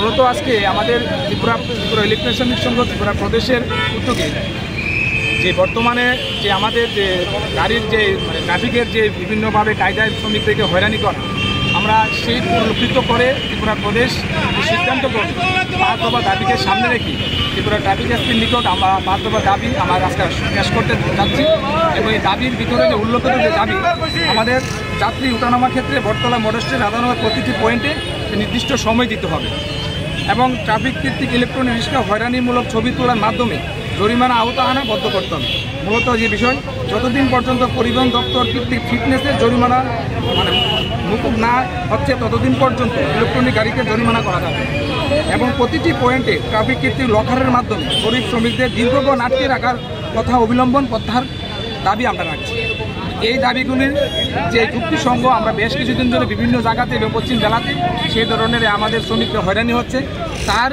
মূলত আজকে আমাদের ত্রিপুরা ইলেকট্রিশিয়ান সংঘ ত্রিপুরা প্রদেশের উদ্যোগে যে বর্তমানে যে আমাদের যে গাড়ির যে ট্রাফিকের যে বিভিন্নভাবে কায়দায় শ্রমিকদেরকে হয়রানি করা, আমরা সেই পরিলক্ষিত করে ত্রিপুরা প্রদেশ সিদ্ধান্ত করে 5 দফা দাবিকে সামনে রেখে ত্রিপুরা ট্রাফিক এসপির নিকট আমরা 5 দফা দাবি আমরা আজকে পেশ করতে যাচ্ছি। এবং এই দাবির ভিতরে যে উল্লেখিত যে দাবি, আমাদের যাত্রী উঠানামার ক্ষেত্রে বটতলা মডেস্টে রাধানগর প্রতিটি পয়েন্টে নির্দিষ্ট সময় দিতে হবে এবং ট্রাফিক ভিত্তিক ইলেকট্রনিক রিক্সা হয়রানিমূলক ছবি তোলার মাধ্যমে জরিমানা আওতাহানা বদ্ধ করতে হবে। মূলত যে বিষয়, যতদিন পর্যন্ত পরিবহন দপ্তর কর্তৃক ফিটনেসের জরিমানা মুকুব না হচ্ছে ততদিন পর্যন্ত ইলেকট্রনিক গাড়িকে জরিমানা করা যাবে এবং প্রতিটি পয়েন্টে ট্রাফিক কর্তৃক লকারের মাধ্যমে গরিব শ্রমিকদের দীর্ঘক্ষণ আটকে রাখার কথা অবিলম্বন প্রত্যাহার দাবি আমরা রাখছি। এই দাবিগুলির যে যুক্তিসঙ্গ, আমরা বেশ কিছুদিন ধরে বিভিন্ন জায়গাতে এবং পশ্চিম জেলাতে সেই ধরনের আমাদের শ্রমিকদের হয়রানি হচ্ছে, তার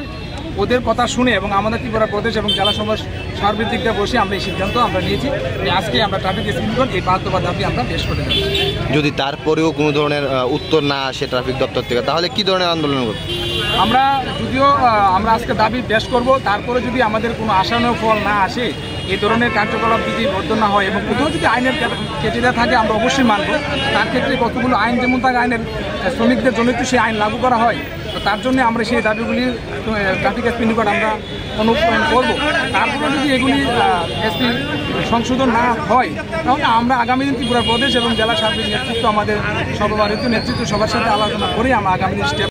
ওদের কথা শুনে এবং আমাদের ত্রিপুরা প্রদেশ এবং জেলা সমাজ সার্বিক দিকটা বসে আমরা এই সিদ্ধান্ত আমরা নিয়েছি যে আজকে আমরা ট্রাফিক এসপির এই 5 দফা দাবি আমরা পেশ করে দেব। যদি তারপরেও কোনো ধরনের উত্তর না আসে ট্রাফিক দপ্তর থেকে, তাহলে কি ধরনের আন্দোলন করব? আমরা যদিও আমরা আজকে দাবি পেশ করব, তারপরে যদি আমাদের কোনো আশানুরূপ ফল না আসে, এই ধরনের কার্যকলাপ যদি বদ্ধ না হয় এবং কোথাও যদি আইনের কেটেদা থাকে আমরা অবশ্যই মানব। তার ক্ষেত্রে কতগুলো আইন যেমন থাকে, আইনের শ্রমিকদের জন্য একটু সেই আইন লাগু করা হয়, তো তার জন্য আমরা সেই দাবিগুলি ট্রাফিক এসপির নিকট আমরা অনুপ্রয়ণ করব। তারপরে যদি এগুলি এসপি সংশোধন না হয়, তাহলে আমরা আগামী দিন ত্রিপুরা প্রদেশ এবং জেলা সার্বিক নেতৃত্ব, আমাদের সর্বভারতীয় নেতৃত্ব সবার সাথে আলোচনা করে আমরা আগামী দিন স্টেপ